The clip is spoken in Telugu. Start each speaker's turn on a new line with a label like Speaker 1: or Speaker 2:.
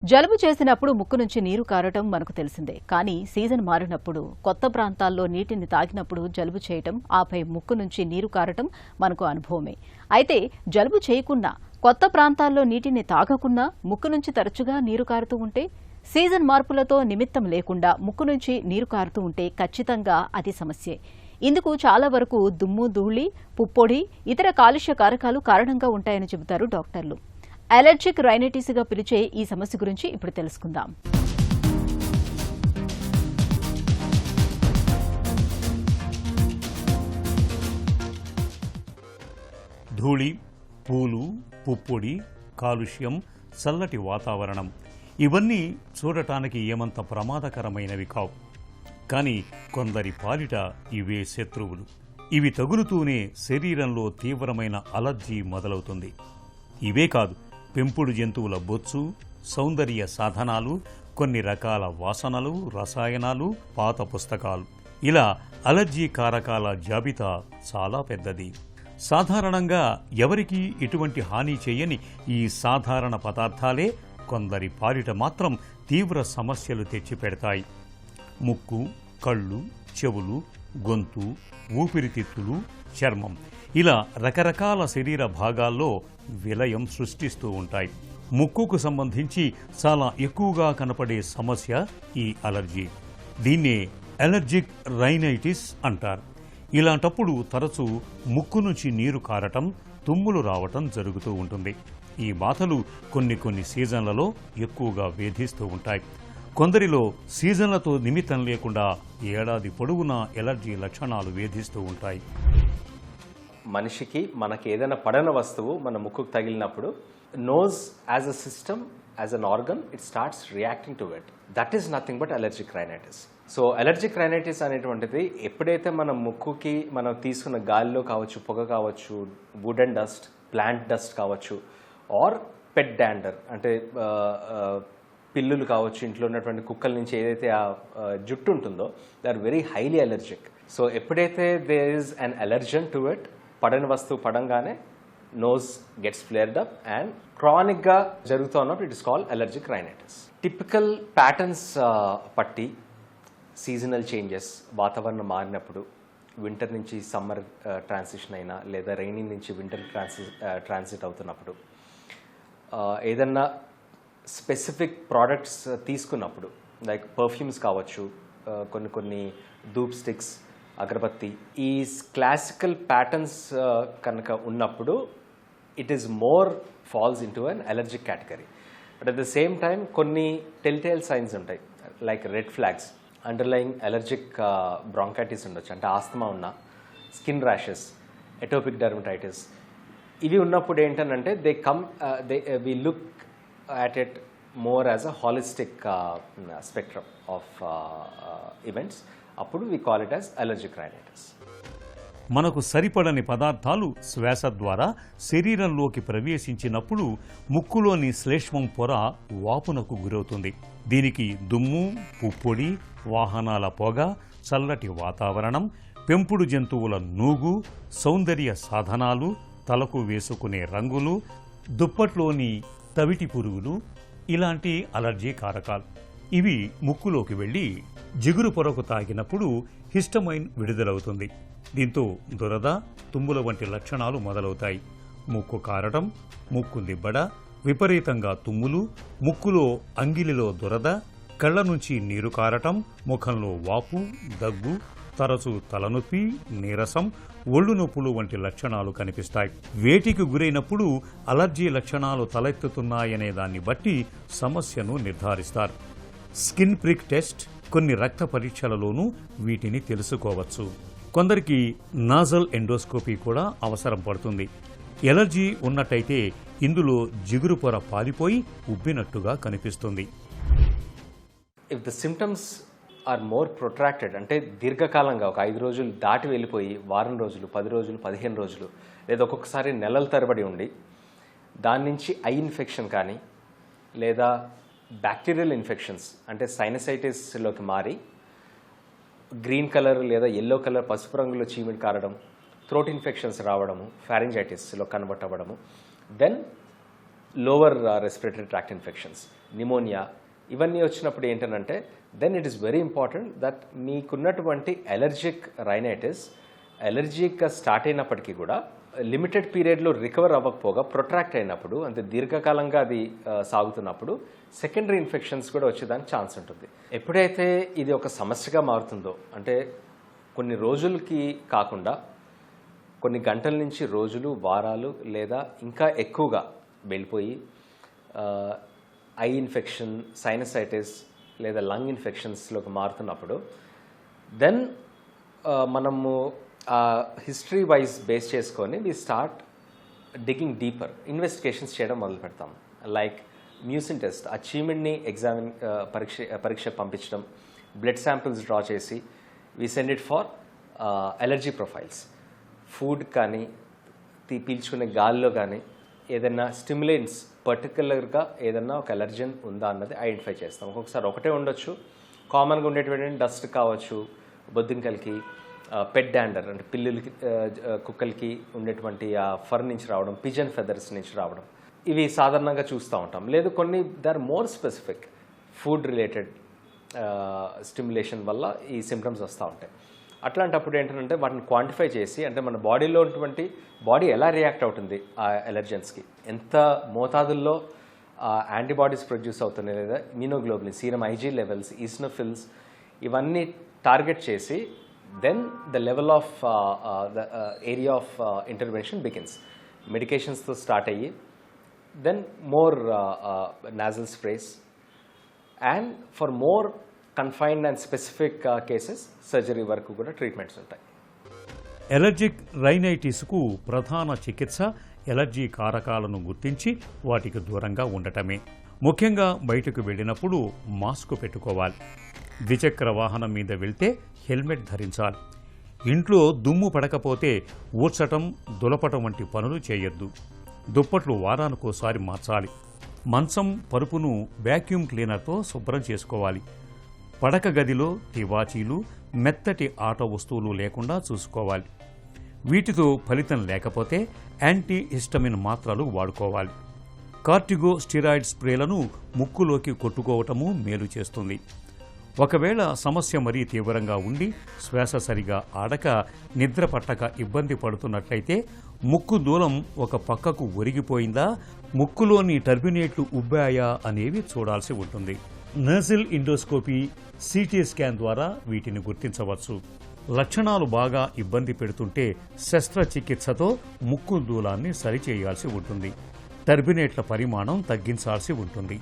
Speaker 1: జలుబు చేసినప్పుడు ముక్కు నుంచి నీరు కారటం మనకు తెలిసిందే. కానీ సీజన్ మారినప్పుడు కొత్త ప్రాంతాల్లో నీటిని తాగినప్పుడు జలుబు చేయటం, ఆపై ముక్కు నుంచి నీరు కారటం మనకు అనుభవమే. అయితే జలుబు చేయకున్నా, కొత్త ప్రాంతాల్లో నీటిని తాగకున్నా ముక్కు నుంచి తరచుగా నీరు కారుతూ ఉంటే, సీజన్ మార్పులతో నిమిత్తం లేకుండా ముక్కు నుంచి నీరు కారుతూ ఉంటే ఖచ్చితంగా అది సమస్యే. ఇందుకు చాలా వరకు దుమ్ము, ధూళి, పుప్పొడి, ఇతర కాలుష్య కారకాలు కారణంగా ఉంటాయని చెబుతారు డాక్టర్లు. అలర్జిక్ రైనైటిస్గా పిలిచే ఈ సమస్య గురించి ఇప్పుడు తెలుసుకుందాం.
Speaker 2: ధూళి, పూలు, పుప్పొడి, కాలుష్యం, చల్లటి వాతావరణం ఇవన్నీ చూడటానికి ఏమంత ప్రమాదకరమైనవి కావు. కానీ కొందరి పాలిట ఇవే శత్రువులు. ఇవి తగులుతూనే శరీరంలో తీవ్రమైన అలర్జీ మొదలవుతుంది. ఇవే కాదు, పెంపుడు జంతువుల బొచ్చు, సౌందర్య సాధనాలు, కొన్ని రకాల వాసనలు, రసాయనాలు, పాత పుస్తకాలు, ఇలా అలర్జీ కారకాల జాబితా చాలా పెద్దది. సాధారణంగా ఎవరికీ ఎటువంటి హాని చేయని ఈ సాధారణ పదార్థాలే కొందరి పాలిట మాత్రం తీవ్ర సమస్యలు తెచ్చిపెడతాయి. ముక్కు, కళ్ళు, చెవులు, గొంతు, ఊపిరితిత్తులు, చర్మం ఇలా రకరకాల శరీర భాగాల్లో విలయం సృష్టిస్తూ ఉంటాయి. ముక్కుకు సంబంధించి చాలా ఎక్కువగా కనపడే సమస్య ఈ అలర్జీ. దీన్నే అలర్జిక్ రైనైటిస్ అంటారు. ఇలాంటప్పుడు తరచూ ముక్కు నుంచి నీరు కారటం, తుమ్ములు రావటం జరుగుతూ ఉంటుంది. ఈ బాధలు కొన్ని సీజన్లలో ఎక్కువగా వేధిస్తూ ఉంటాయి. కొందరిలో సీజన్లతో నిమిత్తం లేకుండా ఏడాది పొడవునా ఎలర్జీ లక్షణాలు వేధిస్తూ ఉంటాయి.
Speaker 3: మనిషికి మనకి ఏదైనా పడన వస్తువు మన ముక్కుకు తగిలినప్పుడు nose as a system, as an organ, it starts reacting to it. That is nothing but allergic rhinitis. So allergic rhinitis అనేటువంటిది ఎప్పుడైతే మన ముక్కుకి మనం తీసుకున్న గాలిలో కావచ్చు, పొగ కావచ్చు, wood and dust, plant dust కావచ్చు, ఆర్ పెట్ డాండర్ అంటే పిల్లులు కావచ్చు, ఇంట్లో ఉన్నటువంటి కుక్కల నుంచి ఏదైతే ఆ జుట్టు ఉంటుందో, they are very highly allergic. So ఎప్పుడైతే there is an allergen to it, పడని వస్తువు పడంగానే nose gets flared up and క్రానిక్గా జరుగుతూ ఉన్నప్పుడు it is called allergic rhinitis. Typical patterns పట్టి సీజనల్ చేంజెస్, వాతావరణం మారినప్పుడు, వింటర్ నుంచి సమ్మర్ ట్రాన్సిషన్ అయినా లేదా రైనీ నుంచి వింటర్ ట్రాన్సిట్ అవుతున్నప్పుడు, ఏదన్నా స్పెసిఫిక్ ప్రోడక్ట్స్ తీసుకున్నప్పుడు లైక్ పర్ఫ్యూమ్స్ కావచ్చు, కొన్ని ధూప్ స్టిక్స్, అగరబత్తి, ఈ క్లాసికల్ ప్యాటర్న్స్ కనుక ఉన్నప్పుడు it is more falls into an allergic category. But at the same time కొన్ని టెల్టేల్ సైన్స్ ఉంటాయి like red flags, underlying allergic bronchitis ఉండొచ్చు, అంటే ఆస్తమా ఉన్న, స్కిన్ ర్యాషెస్, ఎటోపిక్ డెర్మటైటిస్. ఇవి ఉన్నప్పుడు ఏంటంటే we look at it more as a holistic spectrum of events. అప్పుడు we call it as allergic rhinitis.
Speaker 2: మనకు సరిపడని పదార్థాలు శ్వాస ద్వారా శరీరంలోకి ప్రవేశించినప్పుడు ముక్కులోని శ్లేష్మం పొర వాపునకు గురవుతుంది. దీనికి దుమ్ము, పుప్పొడి, వాహనాల పొగ, చల్లటి వాతావరణం, పెంపుడు జంతువుల నూగు, సౌందర్య సాధనాలు, తలకు వేసుకునే రంగులు, దుప్పట్లోని తవిటి పురుగులు ఇలాంటి అలర్జీ కారకాలు. ఇవి ముక్కులోకి వెళ్లి జిగురు పొరకు తాకినప్పుడు హిస్టమైన్ విడుదలవుతుంది. దీంతో దురద, తుమ్ముల వంటి లక్షణాలు మొదలవుతాయి. ముక్కు కారటం, ముక్కు దిబ్బడ, విపరీతంగా తుమ్ములు, ముక్కులో అంగిలిలో దురద, కళ్ల నుంచి నీరు కారటం, ముఖంలో వాపు, దగ్గు, తరచూ తలనొప్పి, నీరసం, ఒళ్ళు నొప్పులు వంటి లక్షణాలు కనిపిస్తాయి. వేటికి గురైనప్పుడు అలర్జీ లక్షణాలు తలెత్తుతున్నాయనే దాన్ని బట్టి సమస్యను నిర్ధారిస్తారు. స్కిన్ ప్రిక్ టెస్ట్, కొన్ని రక్త పరీక్షలలోనూ వీటిని తెలుసుకోవచ్చు. కొందరికి నాజల్ ఎండోస్కోపీ కూడా అవసరం పడుతుంది. ఎలర్జీ ఉన్నట్టయితే ఇందులో జిగురు పొర పాలిపోయి ఉబ్బినట్టుగా కనిపిస్తుంది.
Speaker 3: If the symptoms are more protracted, అంటే దీర్ఘకాలంగా ఒక 5 రోజులు దాటి వెళ్ళిపోయి వారం రోజులు, 10 రోజులు, 15 రోజులు, లేదా ఒక్కొక్కసారి నెలల తరబడి ఉండి దాని నుంచి ఐ ఇన్ఫెక్షన్ కానీ లేదా బ్యాక్టీరియల్ ఇన్ఫెక్షన్స్ అంటే సైనసైటిస్లోకి మారి గ్రీన్ కలర్ లేదా ఎల్లో కలర్ పసుపు రంగులో చీమిడి కారడం, థ్రోట్ ఇన్ఫెక్షన్స్ రావడము, ఫారింజైటిస్లో కన్వర్ట్ అవ్వడము, then lower respiratory tract infections. Pneumonia ఇవన్నీ వచ్చినప్పుడు ఏంటంటే then it is very important that మీకున్నటువంటి అలర్జిక్ రైనైటిస్ అలర్జిక్గా స్టార్ట్ అయినప్పటికీ కూడా లిమిటెడ్ పీరియడ్లో రికవర్ అవ్వకపోగా ప్రొట్రాక్ట్ అయినప్పుడు అంటే దీర్ఘకాలంగా అది సాగుతున్నప్పుడు సెకండరీ ఇన్ఫెక్షన్స్ కూడా వచ్చేదానికి ఛాన్స్ ఉంటుంది. ఎప్పుడైతే ఇది ఒక సమస్యగా మారుతుందో అంటే కొన్ని రోజులకి కాకుండా కొన్ని గంటల నుంచి రోజులు, వారాలు లేదా ఇంకా ఎక్కువగా వెళ్ళిపోయి ఐ ఇన్ఫెక్షన్, సైనసైటిస్ లేదా లంగ్ ఇన్ఫెక్షన్స్లోకి మారుతున్నప్పుడు దెన్ మనము హిస్టరీ వైజ్ బేస్ చేసుకొని we start digging deeper investigations చేయడం మొదలు పెడతాం. లైక్ మ్యూసిన్ టెస్ట్, ఆ చీమిడిని పరీక్ష పంపించడం, బ్లడ్ శాంపిల్స్ డ్రా చేసి we send it for allergy profiles. Food కానీ పీల్చుకునే గాల్లో కానీ ఏదైనా స్టిమ్యులెంట్స్ పర్టికులర్గా ఏదన్నా ఒక అలర్జన్ ఉందా అన్నది ఐడెంటిఫై చేస్తాం. ఒక్కొక్కసారి ఒకటే ఉండొచ్చు, కామన్గా ఉండేటువంటి డస్ట్ కావచ్చు, బొద్దింకలకి, పెట్ డాండర్ అంటే పిల్లులకి, కుక్కలకి ఉండేటువంటి ఆ ఫర్ నుంచి రావడం, పిజన్ ఫెదర్స్ నుంచి రావడం, ఇవి సాధారణంగా చూస్తూ ఉంటాం. లేదు కొన్ని they are more specific food related stimulation వల్ల ఈ సిమ్టమ్స్ వస్తూ ఉంటాయి. అట్లాంటప్పుడు ఏంటంటే వాటిని క్వాంటిఫై చేసి అంటే మన బాడీలో ఉన్నటువంటి బాడీ ఎలా రియాక్ట్ అవుతుంది ఆ ఎలర్జెన్స్కి, ఎంత మోతాదుల్లో యాంటీబాడీస్ ప్రొడ్యూస్ అవుతున్నాయి లేదా immunoglobulin, serum IG levels, eosinophils ఇవన్నీ టార్గెట్ చేసి then the level of the area of intervention begins. మెడికేషన్స్తో స్టార్ట్ అయ్యి then more nasal sprays and for more confined and specific cases surgery వరకు కూడా ట్రీట్మెంట్స్ ఉంటాయి.
Speaker 2: ఎలర్జిక్ రైనైటిస్కు ప్రధాన చికిత్స ఎలర్జీ కారకాలను గుర్తించి వాటికి దూరంగా ఉండటమే. ముఖ్యంగా బయటకు వెళ్ళినప్పుడు మాస్క్ పెట్టుకోవాలి. ద్విచక్ర వాహనం మీద వెళ్తే హెల్మెట్ ధరించాలి. ఇంట్లో దుమ్ము పడకపోతే ఊడ్చటం, దులపటం వంటి పనులు చేయొద్దు. దుప్పట్లు వారానికోసారి మార్చాలి. మంచం, పరుపును వ్యాక్యూమ్ క్లీనర్తో శుభ్రం చేసుకోవాలి. పడక గదిలో తివాచీలు, మెత్తటి ఆట వస్తువులు లేకుండా చూసుకోవాలి. వీటితో ఫలితం లేకపోతే యాంటీ హిస్టమిన్ మాత్రలు వాడుకోవాలి. కార్టిగో స్టిరాయిడ్ స్ప్రేలను ముక్కులోకి కొట్టుకోవటము మేలు చేస్తుంది. ఒకవేళ సమస్య మరీ తీవ్రంగా ఉండి శ్వాస సరిగా ఆడక, నిద్ర పట్టక ఇబ్బంది పడుతున్నట్లయితే ముక్కు దూలం ఒక పక్కకు ఒరిగిపోయిందా, ముక్కులోని టర్బినేట్లు ఉబ్బాయా అనేవి చూడాల్సి ఉంటుంది. నర్సిల్ ఎండోస్కోపీ, సిటీ స్కాన్ ద్వారా వీటిని గుర్తించవచ్చు. లక్షణాలు బాగా ఇబ్బంది పెడుతుంటే శస్త్రచికిత్సతో ముక్కు దూలాన్ని సరిచేయాల్సి ఉంటుంది. టర్బినేట్ల పరిమాణం తగ్గించాల్సి ఉంటుంది.